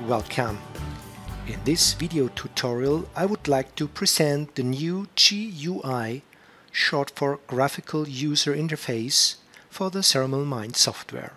welcome. In this video tutorial I would like to present the new GUI, short for Graphical User Interface, for the Ceramill Mind software.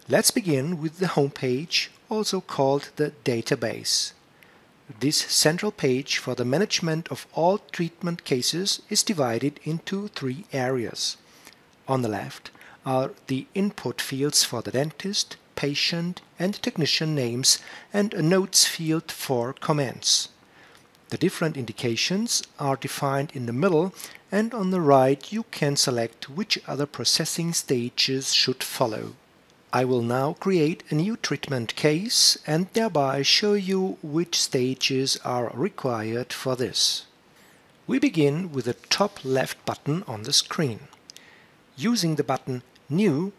Let's begin with the home page, also called the database. This central page for the management of all treatment cases is divided into three areas. On the left are the input fields for the dentist, patient and technician names and a notes field for comments. The different indications are defined in the middle, and on the right you can select which other processing stages should follow. I will now create a new treatment case and thereby show you which stages are required for this. We begin with the top left button on the screen. Using the button New,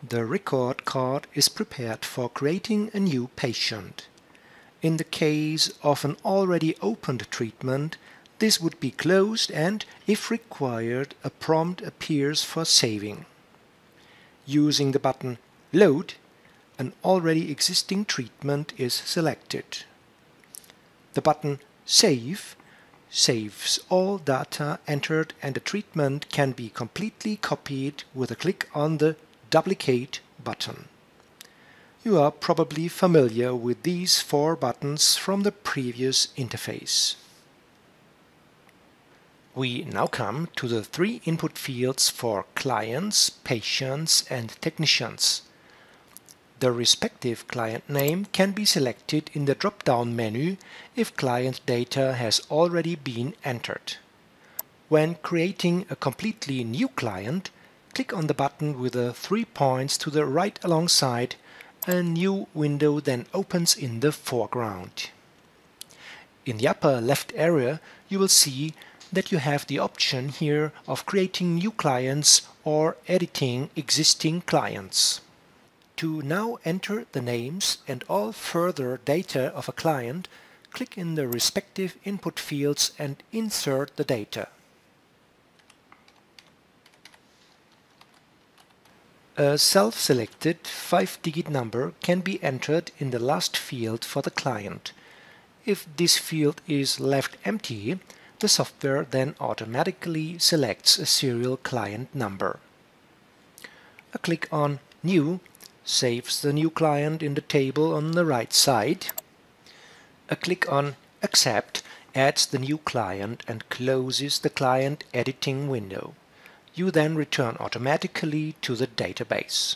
the record card is prepared for creating a new patient. In the case of an already opened treatment, this would be closed and, if required, a prompt appears for saving. Using the button Load, an already existing treatment is selected. The button Save saves all data entered, and the treatment can be completely copied with a click on the Duplicate button. You are probably familiar with these four buttons from the previous interface. We now come to the three input fields for clients, patients and technicians. The respective client name can be selected in the drop-down menu if client data has already been entered. When creating a completely new client, click on the button with the 3 points to the right alongside. A new window then opens in the foreground. In the upper left area you will see that you have the option here of creating new clients or editing existing clients. To now enter the names and all further data of a client, click in the respective input fields and insert the data. A self-selected 5-digit number can be entered in the last field for the client. If this field is left empty, the software then automatically selects a serial client number. A click on New saves the new client in the table on the right side. A click on Accept adds the new client and closes the client editing window. You then return automatically to the database.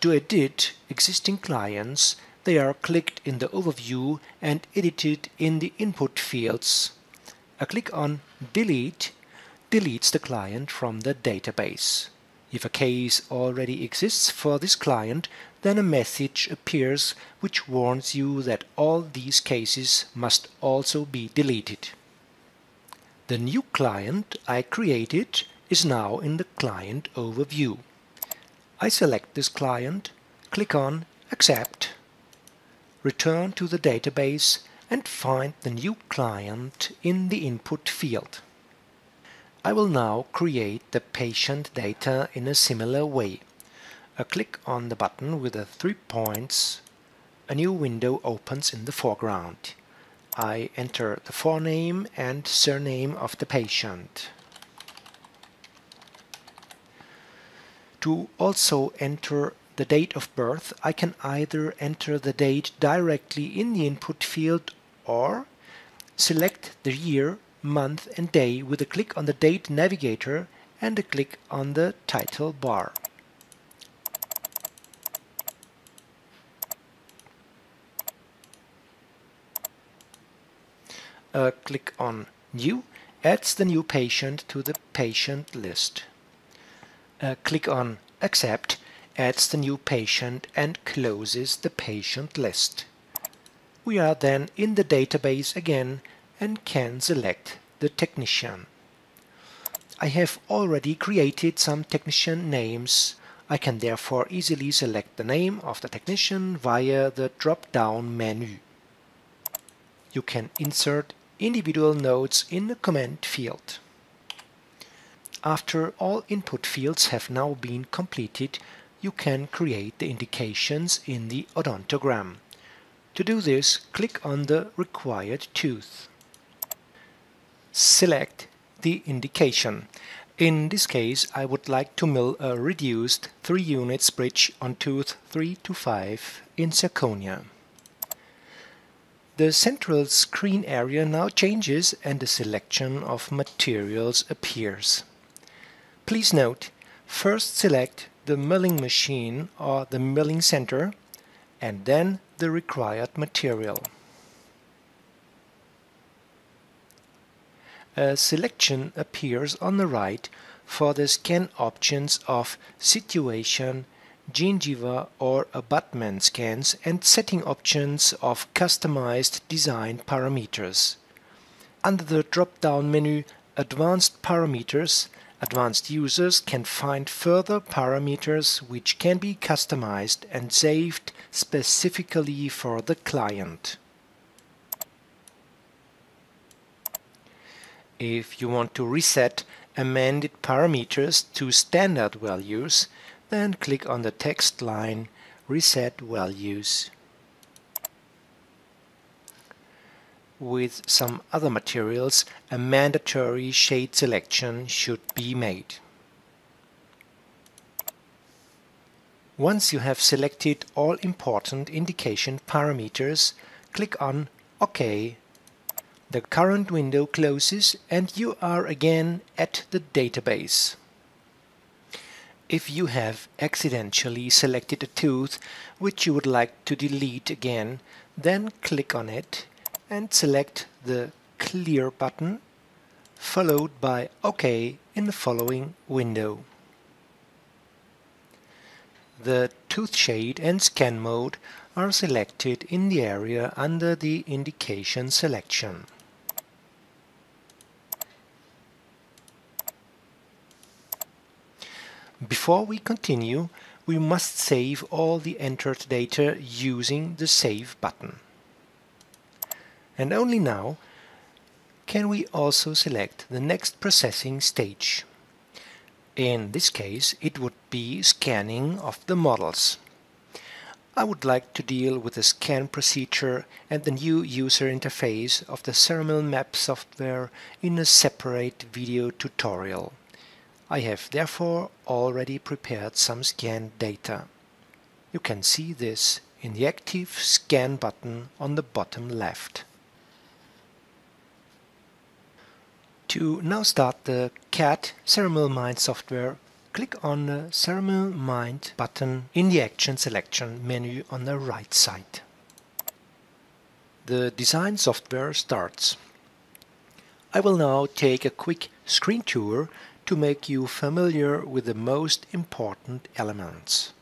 To edit existing clients, they are clicked in the overview and edited in the input fields. A click on Delete deletes the client from the database. If a case already exists for this client, then a message appears which warns you that all these cases must also be deleted. The new client I created is now in the client overview. I select this client, click on Accept, return to the database and find the new client in the input field. I will now create the patient data in a similar way. A click on the button with the 3 points. A new window opens in the foreground. I enter the forename and surname of the patient. To also enter the date of birth, I can either enter the date directly in the input field or select the year, month and day with a click on the Date navigator and a click on the title bar. A click on New adds the new patient to the patient list. A click on Accept adds the new patient and closes the patient list. We are then in the database again and can select the technician. I have already created some technician names. I can therefore easily select the name of the technician via the drop-down menu. You can insert individual notes in the comment field. After all input fields have now been completed, you can create the indications in the odontogram. To do this, click on the required tooth. Select the indication. In this case, I would like to mill a reduced 3 units bridge on tooth 3 to 5 in zirconia. The central screen area now changes and a selection of materials appears. Please note, first select the milling machine or the milling center and then the required material. A selection appears on the right for the scan options of situation, gingiva or abutment scans and setting options of customized design parameters. Under the drop-down menu Advanced Parameters, advanced users can find further parameters which can be customized and saved specifically for the client. If you want to reset amended parameters to standard values, then click on the text line Reset Values. With some other materials, a mandatory shade selection should be made. Once you have selected all important indication parameters, click on OK. The current window closes and you are again at the database. If you have accidentally selected a tooth which you would like to delete again, then click on it and select the Clear button, followed by OK in the following window. The tooth shade and scan mode are selected in the area under the indication selection. Before we continue, we must save all the entered data using the Save button. And only now can we also select the next processing stage. In this case, it would be scanning of the models. I would like to deal with the scan procedure and the new user interface of the Ceramill map software in a separate video tutorial. I have therefore already prepared some scan data. You can see this in the active Scan button on the bottom left. To now start the CAD Ceramill Mind software, click on the Ceramill Mind button in the Action Selection menu on the right side. The design software starts. I will now take a quick screen tour to make you familiar with the most important elements.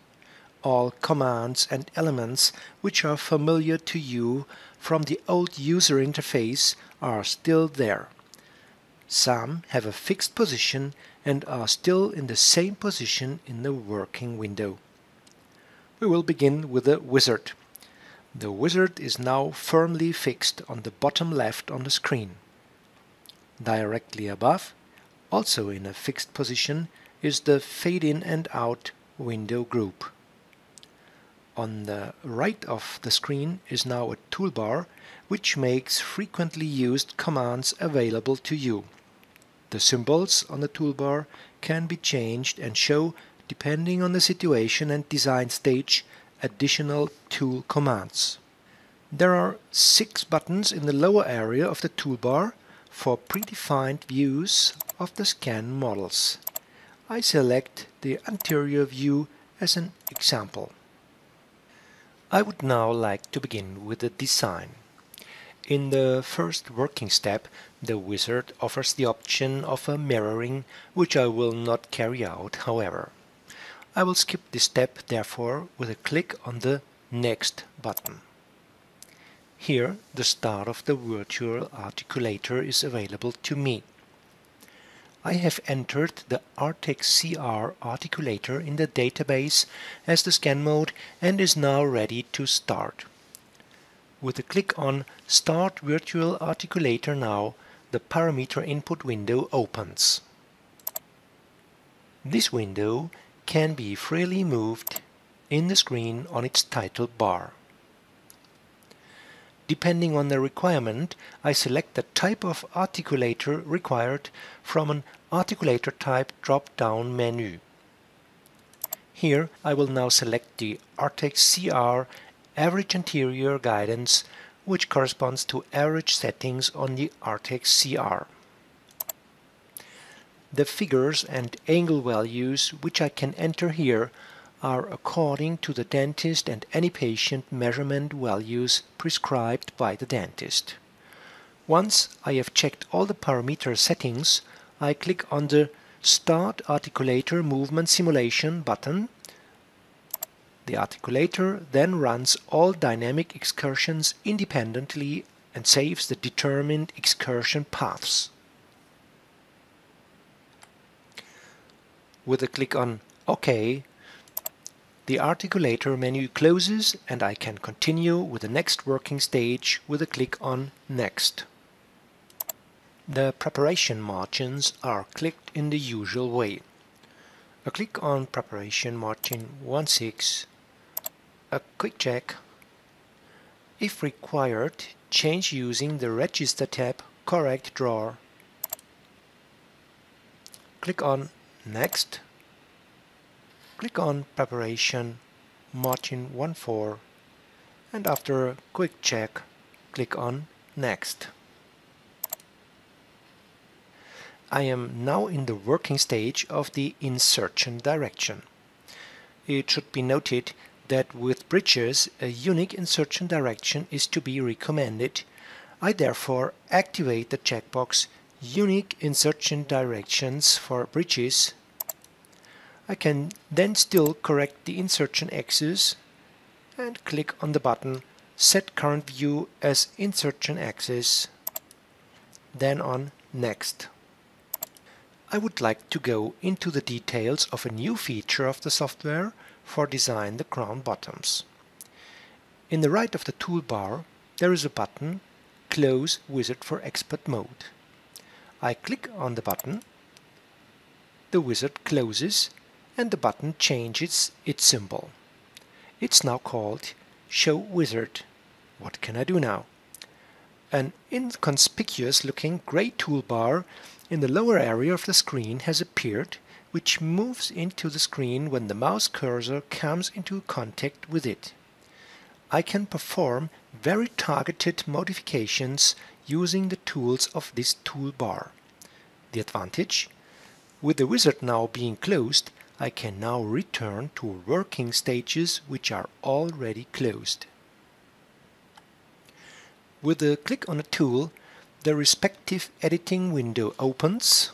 All commands and elements which are familiar to you from the old user interface are still there. Some have a fixed position and are still in the same position in the working window. We will begin with the wizard. The wizard is now firmly fixed on the bottom left on the screen. Directly above, also in a fixed position, is the Fade In and Out window group. On the right of the screen is now a toolbar which makes frequently used commands available to you. The symbols on the toolbar can be changed and show, depending on the situation and design stage, additional tool commands. There are 6 buttons in the lower area of the toolbar for predefined views of the scan models. I select the anterior view as an example. I would now like to begin with the design. In the first working step, the wizard offers the option of a mirroring, which I will not carry out, however. I will skip this step, therefore, with a click on the Next button. Here, the start of the virtual articulator is available to me. I have entered the Artex-CR articulator in the database as the scan mode and is now ready to start. With a click on Start Virtual Articulator Now, the parameter input window opens. This window can be freely moved in the screen on its title bar. depending on the requirement, I select the type of articulator required from an Articulator Type drop-down menu. Here I will now select the Artex CR Average Anterior Guidance, which corresponds to average settings on the Artex CR. The figures and angle values which I can enter here are according to the dentist and any patient measurement values prescribed by the dentist. Once I have checked all the parameter settings, I click on the Start Articulator Movement Simulation button. The articulator then runs all dynamic excursions independently and saves the determined excursion paths. With a click on OK, the articulator menu closes and I can continue with the next working stage with a click on Next. The preparation margins are clicked in the usual way. A click on Preparation Margin 1/6, a quick check. If required, change using the Register tab, Correct Drawer. Click on Next. Click on Preparation Margin 1/4 and after a quick check, click on Next. I am now in the working stage of the insertion direction. It should be noted that with bridges a unique insertion direction is to be recommended. I therefore activate the checkbox Unique Insertion Directions for bridges. I can then still correct the insertion axis and click on the button Set Current View as Insertion Axis, then on Next. I would like to go into the details of a new feature of the software for Design the Crown Bottoms. In the right of the toolbar there is a button Close Wizard for Expert Mode. I click on the button, the wizard closes and the button changes its symbol. It's now called Show Wizard. What can I do now? An inconspicuous looking grey toolbar in the lower area of the screen has appeared, which moves into the screen when the mouse cursor comes into contact with it. I can perform very targeted modifications using the tools of this toolbar. The advantage? With the wizard now being closed, I can now return to working stages which are already closed. With a click on a tool, the respective editing window opens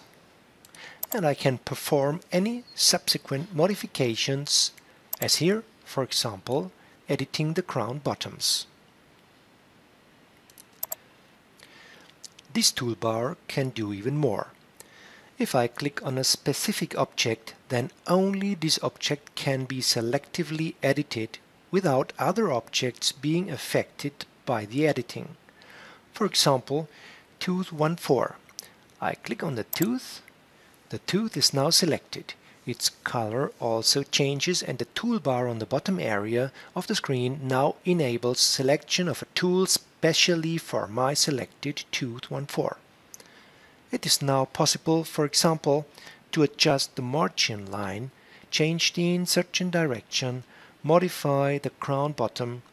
and I can perform any subsequent modifications, as here, for example, editing the crown bottoms. This toolbar can do even more. If I click on a specific object, then only this object can be selectively edited without other objects being affected by the editing. For example, tooth 1/4. I click on the tooth is now selected. Its color also changes and the toolbar on the bottom area of the screen now enables selection of a tool specially for my selected tooth 1/4. It is now possible, for example, to adjust the margin line, change the insertion direction, modify the crown bottom,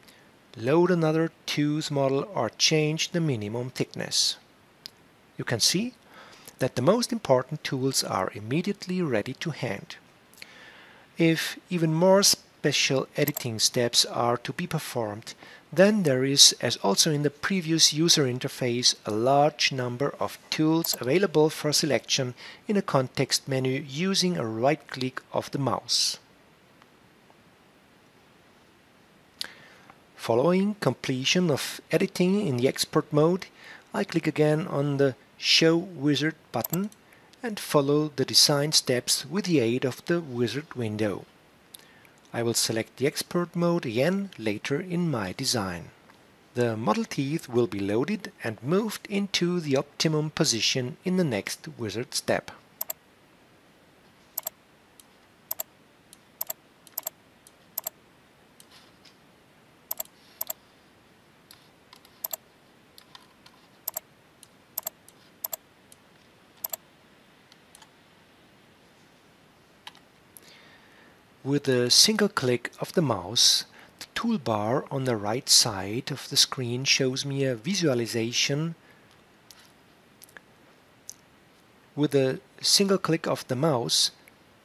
load another tooth model or change the minimum thickness. You can see that the most important tools are immediately ready to hand. If even more special editing steps are to be performed, then there is, as also in the previous user interface, a large number of tools available for selection in a context menu using a right click of the mouse. Following completion of editing in the export mode, I click again on the Show Wizard button and follow the design steps with the aid of the wizard window. I will select the export mode again later in my design. The model teeth will be loaded and moved into the optimum position in the next wizard step. With a single click of the mouse, the toolbar on the right side of the screen shows me a visualization. With a single click of the mouse,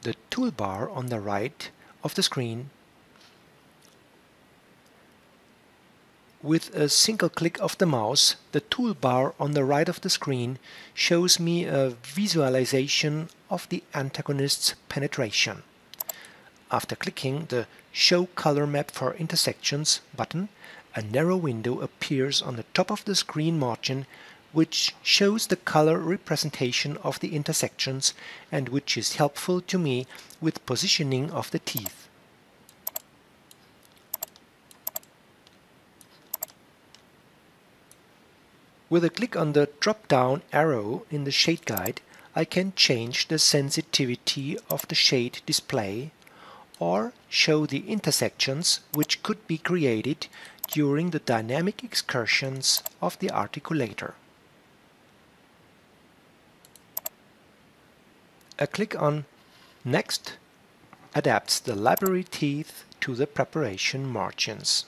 the toolbar on the right of the screen With a single click of the mouse, the toolbar on the right of the screen shows me a visualization of the antagonist's penetration. After clicking the Show Color Map for Intersections button, a narrow window appears on the top of the screen margin which shows the color representation of the intersections and which is helpful to me with positioning of the teeth. With a click on the drop-down arrow in the shade guide, I can change the sensitivity of the shade display or show the intersections which could be created during the dynamic excursions of the articulator. A click on Next adapts the library teeth to the preparation margins.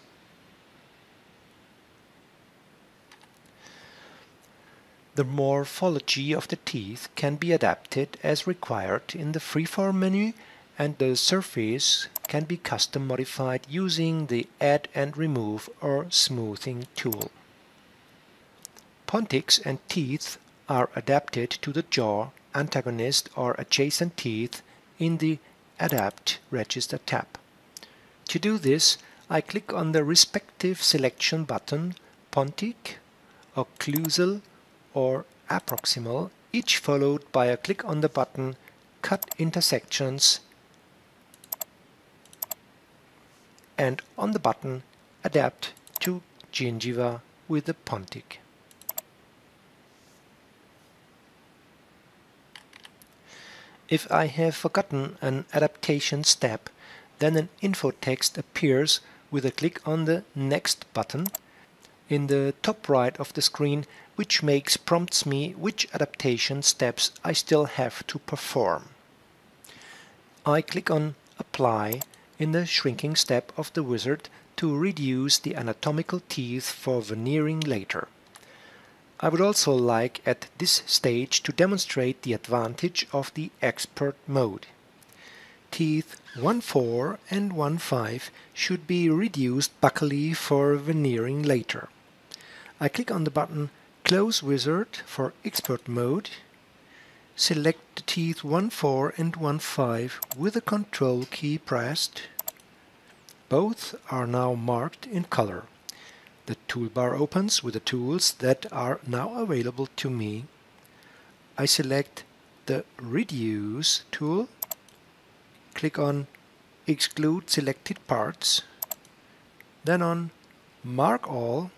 The morphology of the teeth can be adapted as required in the freeform menu, and the surface can be custom modified using the Add and Remove or Smoothing tool. pontics and teeth are adapted to the jaw, antagonist or adjacent teeth in the Adapt Register tab. To do this, I click on the respective selection button, pontic, occlusal or approximal, each followed by a click on the button Cut Intersections and on the button Adapt to Gingiva with the pontic. If I have forgotten an adaptation step, then an info text appears with a click on the Next button in the top right of the screen, which prompts me which adaptation steps I still have to perform. I click on Apply in the shrinking step of the wizard to reduce the anatomical teeth for veneering later. I would also like at this stage to demonstrate the advantage of the expert mode. Teeth 1-4 and 1-5 should be reduced buccally for veneering later. I click on the button Close Wizard for expert mode, select the teeth 1-4 and 1-5 with the Control key pressed. Both are now marked in color. The toolbar opens with the tools that are now available to me. I select the Reduce tool, click on Exclude Selected Parts, then on Mark All,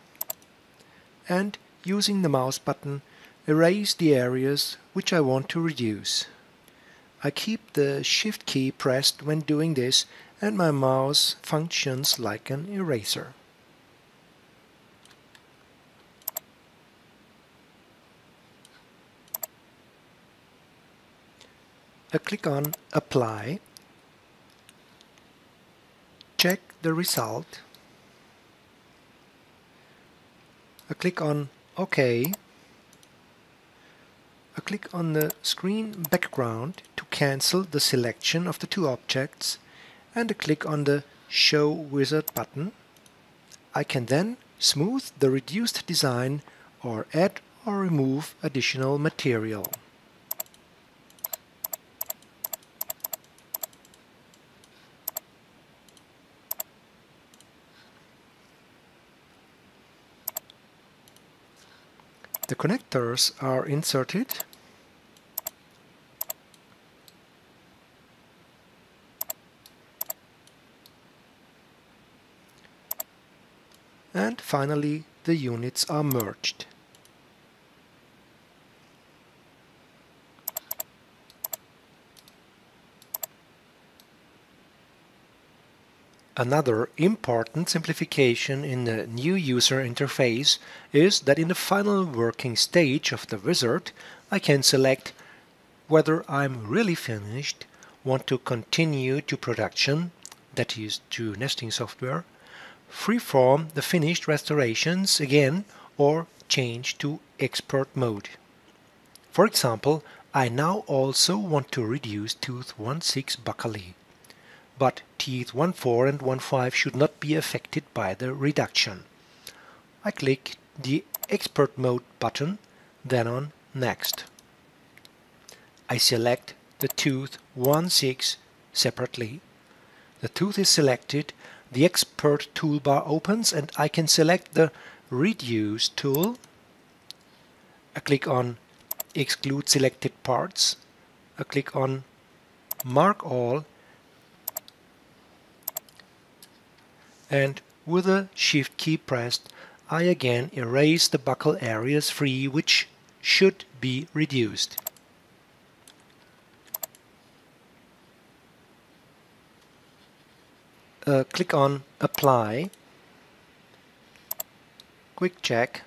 and using the mouse button, erase the areas which I want to reduce. I keep the Shift key pressed when doing this, and my mouse functions like an eraser. I click on Apply, check the result, I click on OK, I click on the screen background to cancel the selection of the two objects, and I click on the Show Wizard button. I can then smooth the reduced design or add or remove additional material. The connectors are inserted, and finally the units are merged. Another important simplification in the new user interface is that in the final working stage of the wizard, I can select whether I'm really finished want to continue to production, that is to nesting software, freeform the finished restorations again or change to expert mode. For example, I now also want to reduce tooth 1.6 buccally, but teeth 1.4 and 1.5 should not be affected by the reduction. I click the Expert Mode button, then on Next. I select the tooth 1.6 separately. The tooth is selected, the Expert toolbar opens and I can select the Reduce tool. I click on Exclude selected parts. I click on Mark All, and with the Shift key pressed, I again erase the buccal areas free which should be reduced. Click on Apply, Quick Check,